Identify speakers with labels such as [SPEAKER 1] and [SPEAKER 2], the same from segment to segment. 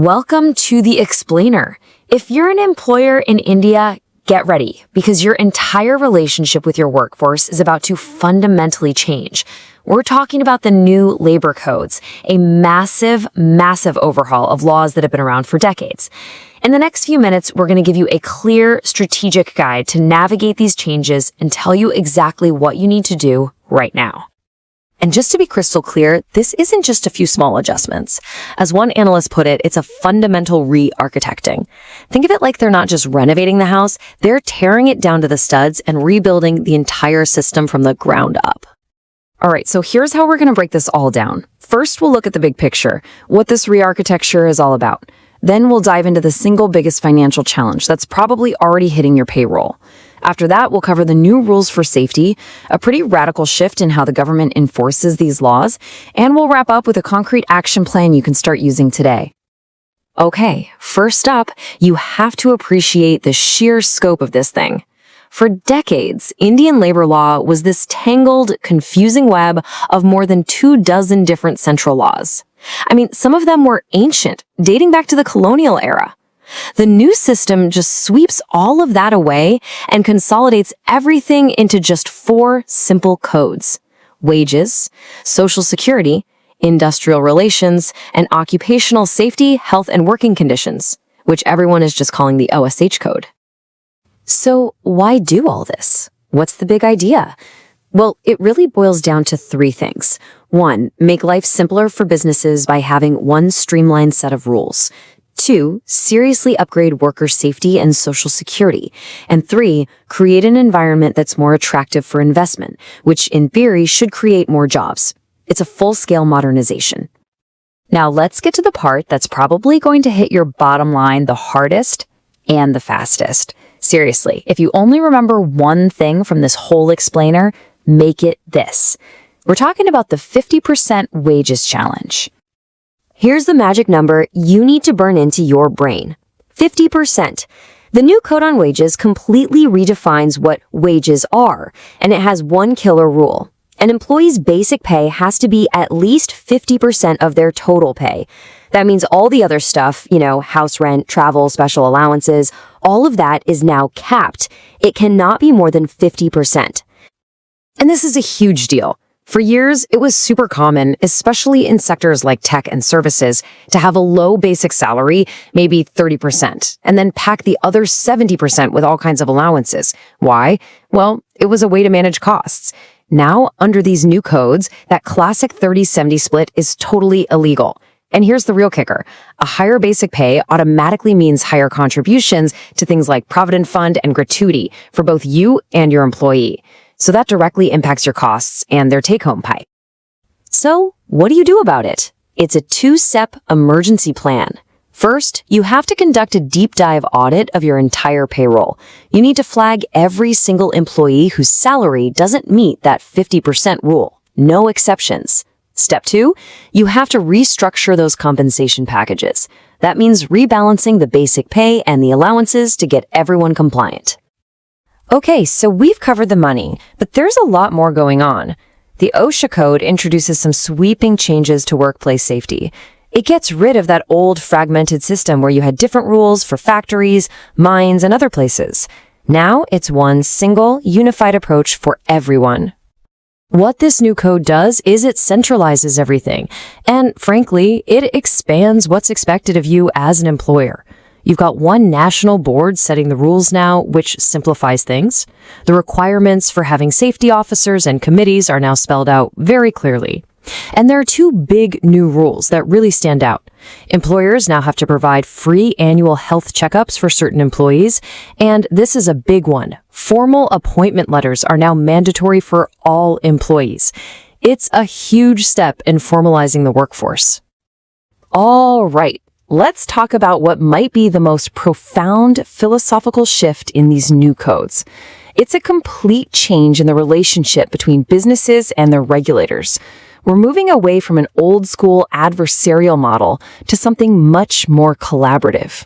[SPEAKER 1] Welcome to the Explainer. If you're an employer in India, get ready, because your entire relationship with your workforce is about to fundamentally change. We're talking about the new labor codes, a massive, massive overhaul of laws that have been around for decades. In the next few minutes, we're going to give you a clear, strategic guide to navigate these changes and tell you exactly what you need to do right now.
[SPEAKER 2] And just to be crystal clear, this isn't just a few small adjustments. As one analyst put it, it's a fundamental re-architecting. Think of it like they're not just renovating the house, they're tearing it down to the studs and rebuilding the entire system from the ground up.
[SPEAKER 1] All right, so here's how we're going to break this all down. First, we'll look at the big picture, what this re-architecture is all about. Then we'll dive into the single biggest financial challenge that's probably already hitting your payroll. After that, we'll cover the new rules for safety, a pretty radical shift in how the government enforces these laws, and we'll wrap up with a concrete action plan you can start using today. Okay, first up, you have to appreciate the sheer scope of this thing. For decades, Indian labor law was this tangled, confusing web of more than 24 different central laws. I mean, some of them were ancient, dating back to the colonial era. The new system just sweeps all of that away and consolidates everything into just 4 simple codes: wages, social security, industrial relations, and occupational safety, health, and working conditions, which everyone is just calling the OSH code. So why do all this? What's the big idea? Well, it really boils down to 3 things. 1, make life simpler for businesses by having one streamlined set of rules. 2, seriously upgrade worker safety and social security. And 3, create an environment that's more attractive for investment, which in theory should create more jobs. It's a full-scale modernization. Now let's get to the part that's probably going to hit your bottom line the hardest and the fastest. Seriously, if you only remember one thing from this whole explainer, make it this. We're talking about the 50% wages challenge. Here's the magic number you need to burn into your brain. 50%. The new code on wages completely redefines what wages are, and it has one killer rule. An employee's basic pay has to be at least 50% of their total pay. That means all the other stuff, house rent, travel, special allowances, all of that is now capped. It cannot be more than 50%. And this is a huge deal. For years, it was super common, especially in sectors like tech and services, to have a low basic salary, maybe 30%, and then pack the other 70% with all kinds of allowances. Why? Well, it was a way to manage costs. Now, under these new codes, that classic 30-70 split is totally illegal. And here's the real kicker. A higher basic pay automatically means higher contributions to things like Provident Fund and gratuity for both you and your employee. So that directly impacts your costs and their take-home pay. So, what do you do about it? It's a 2-step emergency plan. First, you have to conduct a deep dive audit of your entire payroll. You need to flag every single employee whose salary doesn't meet that 50% rule. No exceptions. Step 2, you have to restructure those compensation packages. That means rebalancing the basic pay and the allowances to get everyone compliant. Okay, so we've covered the money, but there's a lot more going on. The OSHA code introduces some sweeping changes to workplace safety. It gets rid of that old fragmented system where you had different rules for factories, mines, and other places. Now it's one single, unified approach for everyone. What this new code does is it centralizes everything, and frankly, it expands what's expected of you as an employer. You've got one national board setting the rules now, which simplifies things. The requirements for having safety officers and committees are now spelled out very clearly. And there are 2 big new rules that really stand out. Employers now have to provide free annual health checkups for certain employees, and this is a big one. Formal appointment letters are now mandatory for all employees. It's a huge step in formalizing the workforce. All right. Let's talk about what might be the most profound philosophical shift in these new codes. It's a complete change in the relationship between businesses and their regulators. We're moving away from an old-school adversarial model to something much more collaborative.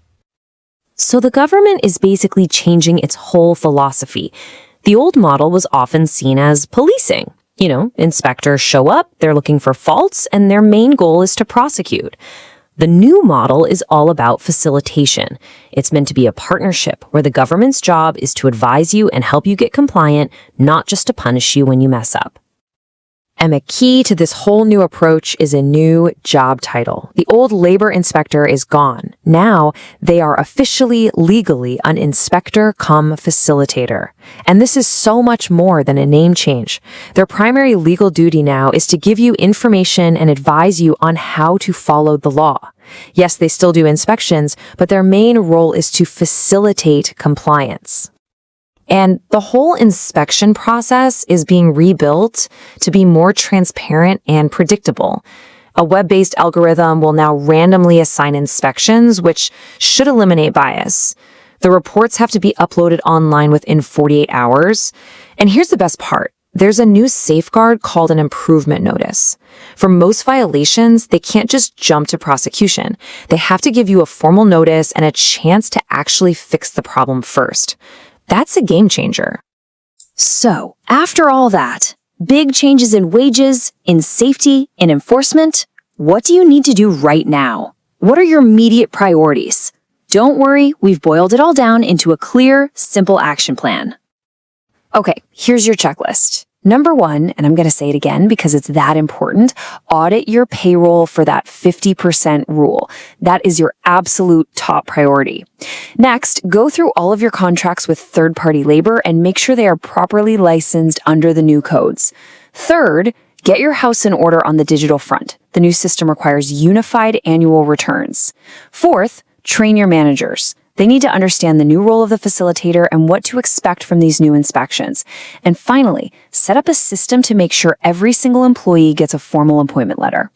[SPEAKER 1] So the government is basically changing its whole philosophy. The old model was often seen as policing. Inspectors show up, they're looking for faults, and their main goal is to prosecute.
[SPEAKER 2] The new model is all about facilitation. It's meant to be a partnership where the government's job is to advise you and help you get compliant, not just to punish you when you mess up. And a key to this whole new approach is a new job title. The old labor inspector is gone. Now they are officially, legally, an inspector cum facilitator. And this is so much more than a name change. Their primary legal duty now is to give you information and advise you on how to follow the law. Yes, they still do inspections, but their main role is to facilitate compliance. And the whole inspection process is being rebuilt to be more transparent and predictable. A web-based algorithm will now randomly assign inspections, which should eliminate bias. The reports have to be uploaded online within 48 hours. And here's the best part. There's a new safeguard called an improvement notice. For most violations, they can't just jump to prosecution. They have to give you a formal notice and a chance to actually fix the problem first. That's a game changer.
[SPEAKER 3] So, after all that, big changes in wages, in safety, in enforcement, what do you need to do right now? What are your immediate priorities? Don't worry, we've boiled it all down into a clear, simple action plan.
[SPEAKER 1] Okay, here's your checklist. Number 1, and I'm going to say it again because it's that important, audit your payroll for that 50% rule. That is your absolute top priority. Next, go through all of your contracts with third-party labor and make sure they are properly licensed under the new codes. Third, get your house in order on the digital front. The new system requires unified annual returns. Fourth, train your managers. They need to understand the new role of the facilitator and what to expect from these new inspections. And finally, set up a system to make sure every single employee gets a formal appointment letter.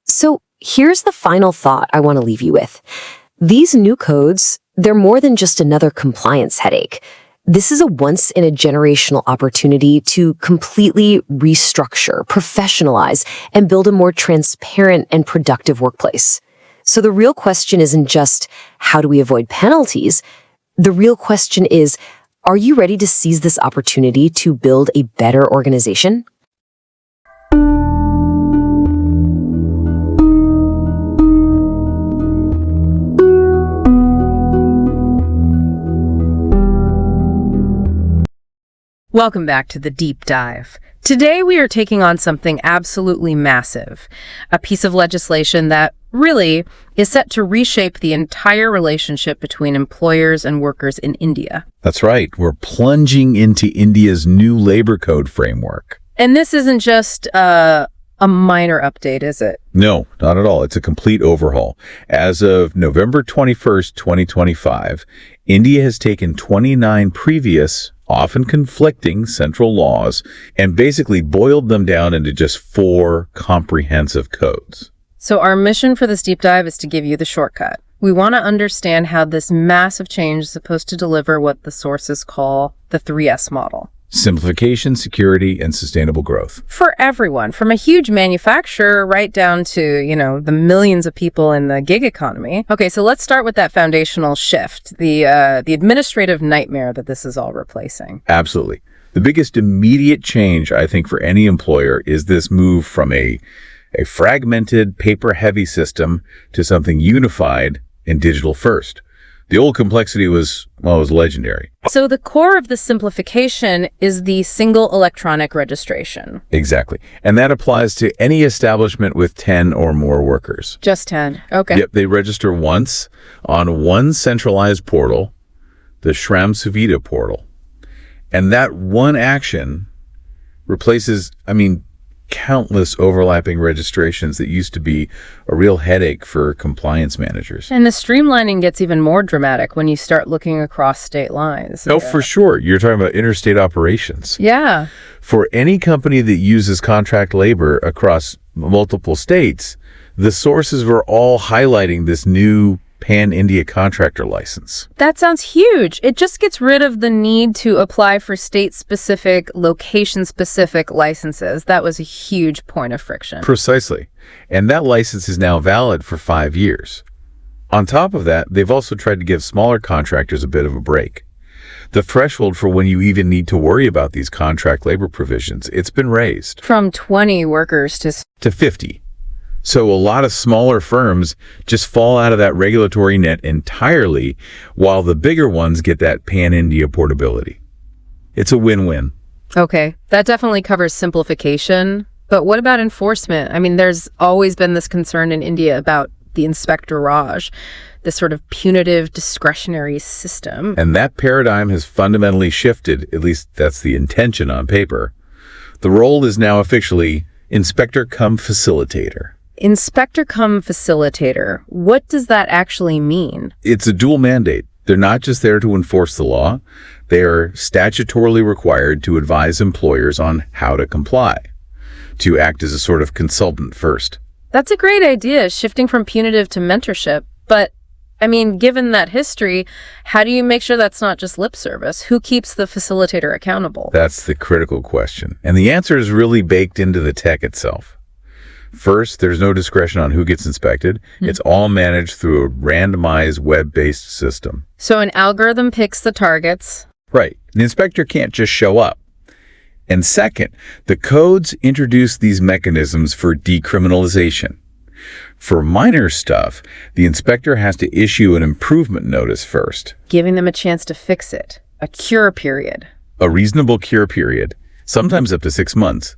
[SPEAKER 2] So here's the final thought I want to leave you with. These new codes, they're more than just another compliance headache. This is a once-in-a-generational opportunity to completely restructure, professionalize, and build a more transparent and productive workplace. So the real question isn't just, how do we avoid penalties? The real question is, are you ready to seize this opportunity to build a better organization?
[SPEAKER 4] Welcome back to the Deep Dive. Today we are taking on something absolutely massive, a piece of legislation that really is set to reshape the entire relationship between employers and workers in India.
[SPEAKER 5] That's right. We're plunging into India's new labor code framework.
[SPEAKER 4] And this isn't just a minor update, is it?
[SPEAKER 5] No, not at all. It's a complete overhaul. As of November 21st, 2025, India has taken 29 previous, often conflicting central laws and basically boiled them down into just 4 comprehensive codes.
[SPEAKER 4] So our mission for this deep dive is to give you the shortcut. We want to understand how this massive change is supposed to deliver what the sources call the 3S model.
[SPEAKER 5] Simplification, security, and sustainable growth.
[SPEAKER 4] For everyone, from a huge manufacturer right down to, the millions of people in the gig economy. Okay, so let's start with that foundational shift, the administrative nightmare that this is all replacing.
[SPEAKER 5] Absolutely. The biggest immediate change, I think, for any employer is this move from a fragmented, paper-heavy system to something unified and digital first. The old complexity was legendary.
[SPEAKER 4] So the core of the simplification is the single electronic registration.
[SPEAKER 5] Exactly. And that applies to any establishment with 10 or more workers.
[SPEAKER 4] Just 10. Okay.
[SPEAKER 5] Yep, they register once on one centralized portal, the Shram Suvita portal. And that one action replaces, countless overlapping registrations that used to be a real headache for compliance managers.
[SPEAKER 4] And the streamlining gets even more dramatic when you start looking across state lines.
[SPEAKER 5] Oh, for sure. You're talking about interstate operations.
[SPEAKER 4] Yeah.
[SPEAKER 5] For any company that uses contract labor across multiple states, the sources were all highlighting this new pan-India contractor license.
[SPEAKER 4] That sounds huge. It just gets rid of the need to apply for state-specific, location-specific licenses. That was a huge point of friction.
[SPEAKER 5] Precisely. And that license is now valid for 5 years. On top of that, they've also tried to give smaller contractors a bit of a break. The threshold for when you even need to worry about these contract labor provisions, it's been raised.
[SPEAKER 4] From 20 workers to
[SPEAKER 5] 50. So a lot of smaller firms just fall out of that regulatory net entirely, while the bigger ones get that pan-India portability. It's a win-win.
[SPEAKER 4] Okay, that definitely covers simplification. But what about enforcement? I mean, there's always been this concern in India about the Inspector Raj, this sort of punitive discretionary system.
[SPEAKER 5] And that paradigm has fundamentally shifted, at least that's the intention on paper. The role is now officially Inspector cum Facilitator.
[SPEAKER 4] Inspector cum Facilitator. What does that actually mean?
[SPEAKER 5] It's a dual mandate. They're not just there to enforce the law. They are statutorily required to advise employers on how to comply, to act as a sort of consultant first.
[SPEAKER 4] That's a great idea, shifting from punitive to mentorship. But, I mean, given that history, how do you make sure that's not just lip service? Who keeps the facilitator accountable?
[SPEAKER 5] That's the critical question. And the answer is really baked into the tech itself. First, there's no discretion on who gets inspected. It's all managed through a randomized web-based system.
[SPEAKER 4] So an algorithm picks the targets.
[SPEAKER 5] Right. The inspector can't just show up. And second, the codes introduce these mechanisms for decriminalization. For minor stuff, the inspector has to issue an improvement notice first.
[SPEAKER 4] Giving them a chance to fix it. A cure period.
[SPEAKER 5] A reasonable cure period, sometimes up to 6 months.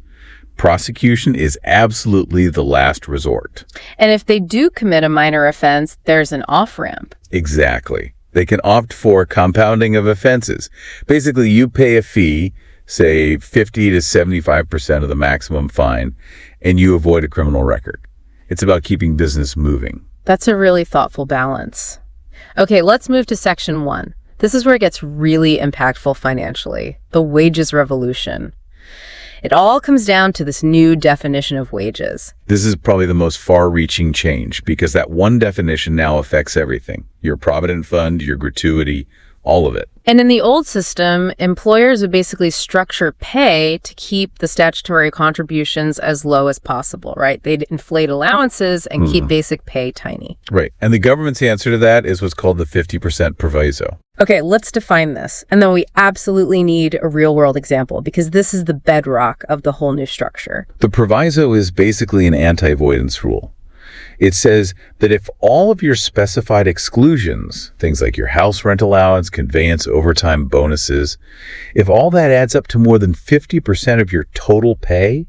[SPEAKER 5] Prosecution is absolutely the last resort.
[SPEAKER 4] And if they do commit a minor offense, there's an off-ramp.
[SPEAKER 5] Exactly. They can opt for compounding of offenses. Basically, you pay a fee, say 50 to 75% of the maximum fine, and you avoid a criminal record. It's about keeping business moving.
[SPEAKER 4] That's a really thoughtful balance. Okay, let's move to Section 1. This is where it gets really impactful financially. The wages revolution. It all comes down to this new definition of wages.
[SPEAKER 5] This is probably the most far-reaching change because that one definition now affects everything. Your provident fund, your gratuity, all of it.
[SPEAKER 4] And in the old system, employers would basically structure pay to keep the statutory contributions as low as possible, right? They'd inflate allowances and keep basic pay tiny.
[SPEAKER 5] Right. And the government's answer to that is what's called the 50% proviso.
[SPEAKER 4] Okay, let's define this. And then we absolutely need a real-world example because this is the bedrock of the whole new structure.
[SPEAKER 5] The proviso is basically an anti-avoidance rule. It says that if all of your specified exclusions, things like your house rent allowance, conveyance, overtime bonuses, if all that adds up to more than 50% of your total pay,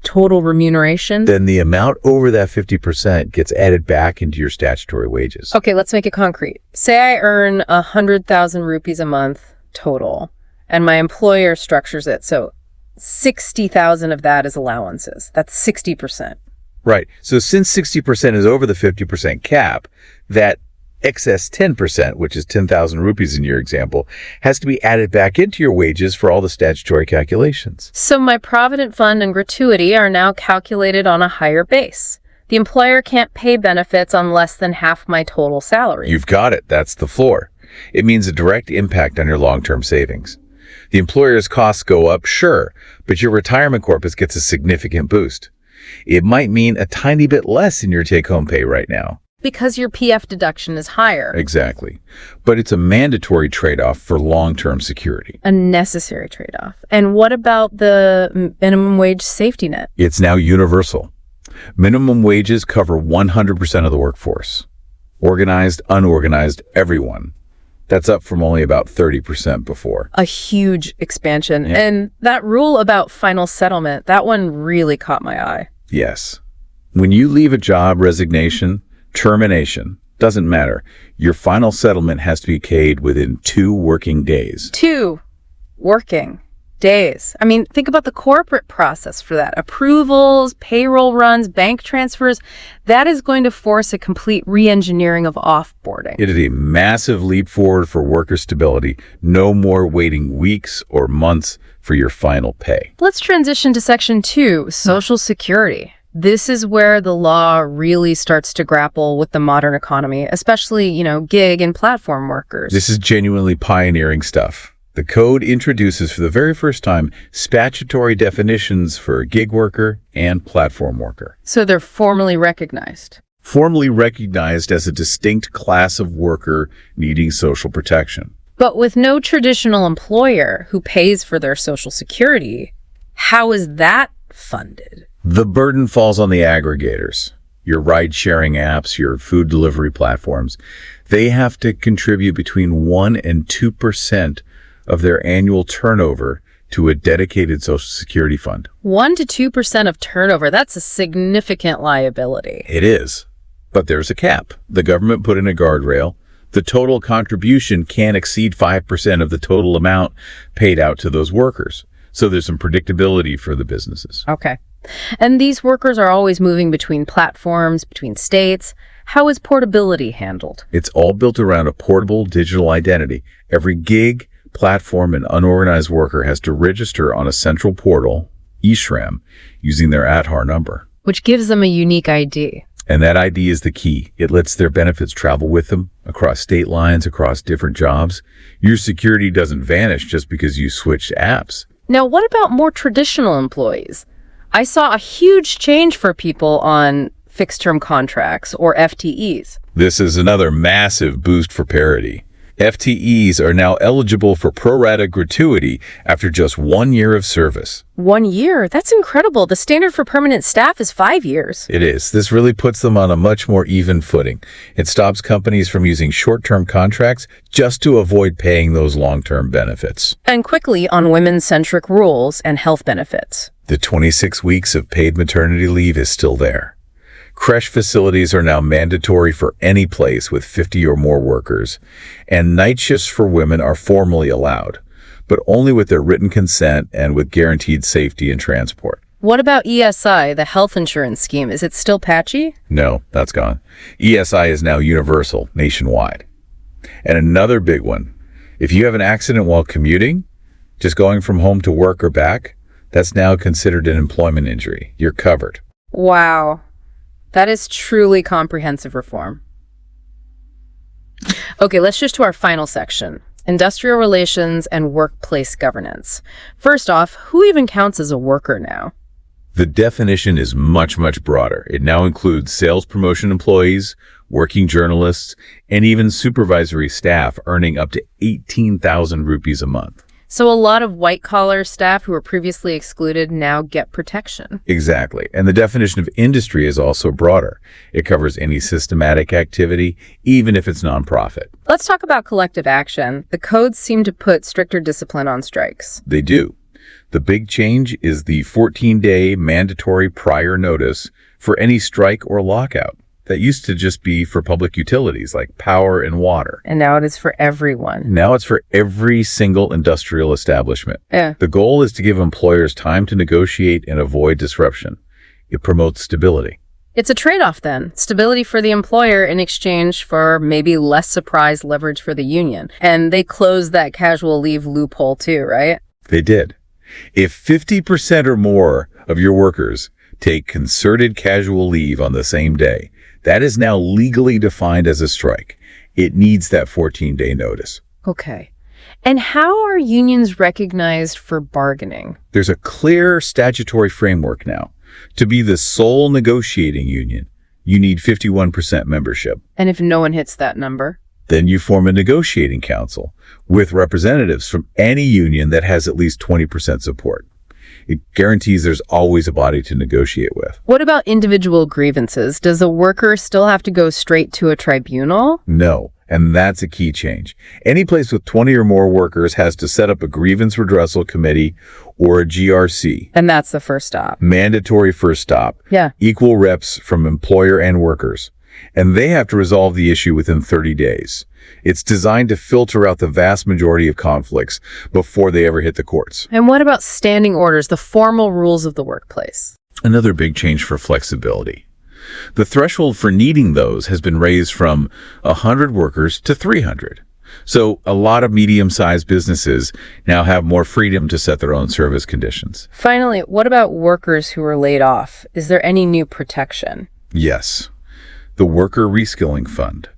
[SPEAKER 4] Total remuneration?
[SPEAKER 5] then the amount over that 50% gets added back into your statutory wages.
[SPEAKER 4] Okay, let's make it concrete. Say I earn 100,000 rupees a month total, and my employer structures it so 60,000 of that is allowances. That's 60%.
[SPEAKER 5] Right. So since 60% is over the 50% cap, that excess 10%, which is 10,000 rupees in your example, has to be added back into your wages for all the statutory calculations.
[SPEAKER 4] So my provident fund and gratuity are now calculated on a higher base. The employer can't pay benefits on less than half my total salary.
[SPEAKER 5] You've got it. That's the floor. It means a direct impact on your long-term savings. The employer's costs go up, sure, but your retirement corpus gets a significant boost. It might mean a tiny bit less in your take-home pay right now.
[SPEAKER 4] Because your PF deduction is higher.
[SPEAKER 5] Exactly. But it's a mandatory trade-off for long-term security.
[SPEAKER 4] A necessary trade-off. And what about the minimum wage safety net?
[SPEAKER 5] It's now universal. Minimum wages cover 100% of the workforce. Organized, unorganized, everyone. That's up from only about 30% before.
[SPEAKER 4] A huge expansion.
[SPEAKER 5] Yeah.
[SPEAKER 4] And that rule about final settlement, that one really caught my eye.
[SPEAKER 5] Yes. When you leave a job, resignation, termination, doesn't matter. Your final settlement has to be paid within 2 working days.
[SPEAKER 4] 2 working days. I mean, think about the corporate process for that. Approvals, payroll runs, bank transfers. That is going to force a complete re-engineering of offboarding.
[SPEAKER 5] It is a massive leap forward for worker stability. No more waiting weeks or months for your final pay.
[SPEAKER 4] Let's transition to Section 2, Social Security. This is where the law really starts to grapple with the modern economy, especially, gig and platform workers.
[SPEAKER 5] This is genuinely pioneering stuff. The code introduces for the very first time statutory definitions for gig worker and platform worker.
[SPEAKER 4] So they're formally recognized.
[SPEAKER 5] Formally recognized as a distinct class of worker needing social protection.
[SPEAKER 4] But with no traditional employer who pays for their Social Security, how is that funded?
[SPEAKER 5] The burden falls on the aggregators. your ride-sharing apps, your food delivery platforms, they have to contribute between 1 and 2% of their annual turnover to a dedicated Social Security fund.
[SPEAKER 4] 1 to 2% of turnover, that's a significant liability.
[SPEAKER 5] It is. But there's a cap. The government put in a guardrail. The total contribution can't exceed 5% of the total amount paid out to those workers. So there's some predictability for the businesses.
[SPEAKER 4] Okay. And these workers are always moving between platforms, between states. How is portability handled?
[SPEAKER 5] It's all built around a portable digital identity. Every gig, platform, and unorganized worker has to register on a central portal, eShram, using their Aadhaar number.
[SPEAKER 4] Which gives them a unique ID.
[SPEAKER 5] And that ID is the key. It lets their benefits travel with them across state lines, across different jobs. Your security doesn't vanish just because you switched apps.
[SPEAKER 4] Now, what about more traditional employees? I saw a huge change for people on fixed-term contracts, or FTEs.
[SPEAKER 5] This is another massive boost for parity. FTEs are now eligible for pro rata gratuity after just 1 year of service.
[SPEAKER 4] 1 year? That's incredible. The standard for permanent staff is 5 years.
[SPEAKER 5] It is. This really puts them on a much more even footing. It stops companies from using short-term contracts just to avoid paying those long-term benefits.
[SPEAKER 4] And quickly on women-centric rules and health benefits.
[SPEAKER 5] The 26 weeks of paid maternity leave is still there. Creche facilities are now mandatory for any place with 50 or more workers, and night shifts for women are formally allowed, but only with their written consent and with guaranteed safety and transport.
[SPEAKER 4] What about ESI, the health insurance scheme? Is it still patchy?
[SPEAKER 5] No, that's gone. ESI is now universal, nationwide. And another big one, if you have an accident while commuting, just going from home to work or back, that's now considered an employment injury. You're covered.
[SPEAKER 4] Wow. That is truly comprehensive reform. Okay, let's shift to our final section, industrial relations and workplace governance. First off, who even counts as a worker now?
[SPEAKER 5] The definition is much, much broader. It now includes sales promotion employees, working journalists, and even supervisory staff earning up to 18,000 rupees a month.
[SPEAKER 4] So a lot of white-collar staff who were previously excluded now get protection.
[SPEAKER 5] Exactly. And the definition of industry is also broader. It covers any systematic activity, even if it's nonprofit.
[SPEAKER 4] Let's talk about collective action. The codes seem to put stricter discipline on strikes.
[SPEAKER 5] They do. The big change is the 14-day mandatory prior notice for any strike or lockout. That used to just be for public utilities like power and water.
[SPEAKER 4] And now it is for everyone.
[SPEAKER 5] Now it's for every single industrial establishment.
[SPEAKER 4] Yeah.
[SPEAKER 5] The goal is to give employers time to negotiate and avoid disruption. It promotes stability.
[SPEAKER 4] It's a trade-off then. Stability for the employer in exchange for maybe less surprise leverage for the union. And they closed that casual leave loophole too, right?
[SPEAKER 5] They did. If 50% or more of your workers take concerted casual leave on the same day, that is now legally defined as a strike. It needs that 14-day notice.
[SPEAKER 4] Okay. And how are unions recognized for bargaining?
[SPEAKER 5] There's a clear statutory framework now. To be the sole negotiating union, you need 51% membership.
[SPEAKER 4] And if no one hits that number?
[SPEAKER 5] Then you form a negotiating council with representatives from any union that has at least 20% support. It guarantees there's always a body to negotiate with.
[SPEAKER 4] What about individual grievances? Does a worker still have to go straight to a tribunal?
[SPEAKER 5] No, and that's a key change. Any place with 20 or more workers has to set up a grievance redressal committee or a GRC.
[SPEAKER 4] And that's the first stop.
[SPEAKER 5] Mandatory first stop.
[SPEAKER 4] Yeah.
[SPEAKER 5] Equal reps from employer and workers. And they have to resolve the issue within 30 days. It's designed to filter out the vast majority of conflicts before they ever hit the courts.
[SPEAKER 4] And what about standing orders, the formal rules of the workplace?
[SPEAKER 5] Another big change for flexibility. The threshold for needing those has been raised from 100 workers to 300. So a lot of medium-sized businesses now have more freedom to set their own service conditions.
[SPEAKER 4] Finally, what about workers who are laid off? Is there any new protection?
[SPEAKER 5] Yes. The Worker Reskilling Fund.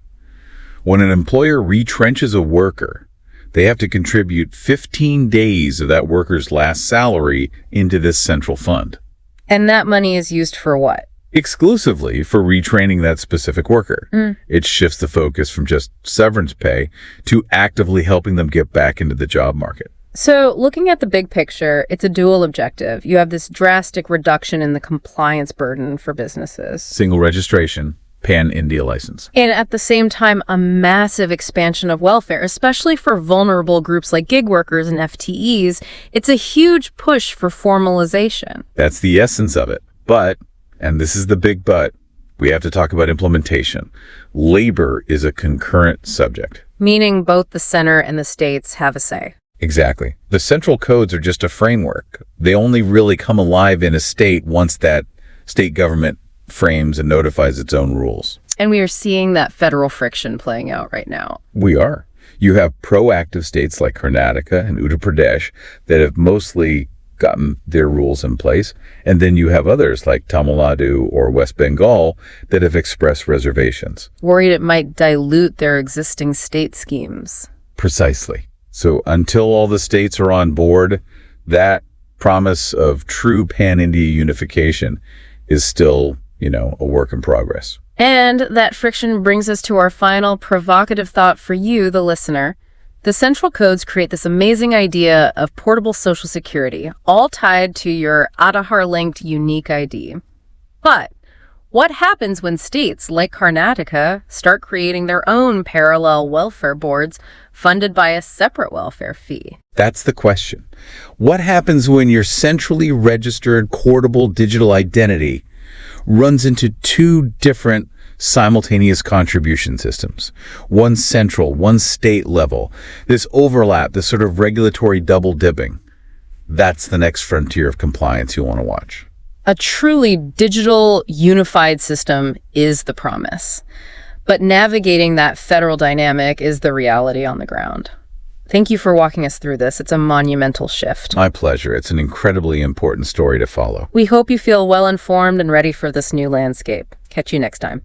[SPEAKER 5] When an employer retrenches a worker, they have to contribute 15 days of that worker's last salary into this central fund.
[SPEAKER 4] And that money is used for what?
[SPEAKER 5] Exclusively for retraining that specific worker. It shifts the focus from just severance pay to actively helping them get back into the job market.
[SPEAKER 4] So looking at the big picture, it's a dual objective. You have this drastic reduction in the compliance burden for businesses.
[SPEAKER 5] Single registration, pan-India license.
[SPEAKER 4] And at the same time, a massive expansion of welfare, especially for vulnerable groups like gig workers and FTEs. It's a huge push for formalization.
[SPEAKER 5] That's the essence of it. But, and this is the big but, we have to talk about implementation. Labor is a concurrent subject.
[SPEAKER 4] Meaning both the center and the states have a say.
[SPEAKER 5] Exactly. The central codes are just a framework. They only really come alive in a state once that state government frames and notifies its own rules.
[SPEAKER 4] And we are seeing that federal friction playing out right now.
[SPEAKER 5] We are. You have proactive states like Karnataka and Uttar Pradesh that have mostly gotten their rules in place. And then you have others like Tamil Nadu or West Bengal that have expressed reservations.
[SPEAKER 4] Worried it might dilute their existing state schemes.
[SPEAKER 5] Precisely. So until all the states are on board, that promise of true pan-India unification is still, a work in progress.
[SPEAKER 4] And that friction brings us to our final provocative thought for you, the listener. The central codes create this amazing idea of portable social security, all tied to your Aadhaar-linked unique ID. But what happens when states like Karnataka start creating their own parallel welfare boards funded by a separate welfare fee?
[SPEAKER 5] That's the question. What happens when your centrally registered portable digital identity runs into two different simultaneous contribution systems? One central, one state level. This overlap, this sort of regulatory double dipping. That's the next frontier of compliance you want to watch.
[SPEAKER 4] A truly digital, unified system is the promise. But navigating that federal dynamic is the reality on the ground. Thank you for walking us through this. It's a monumental shift.
[SPEAKER 5] My pleasure. It's an incredibly important story to follow.
[SPEAKER 4] We hope you feel well informed and ready for this new landscape. Catch you next time.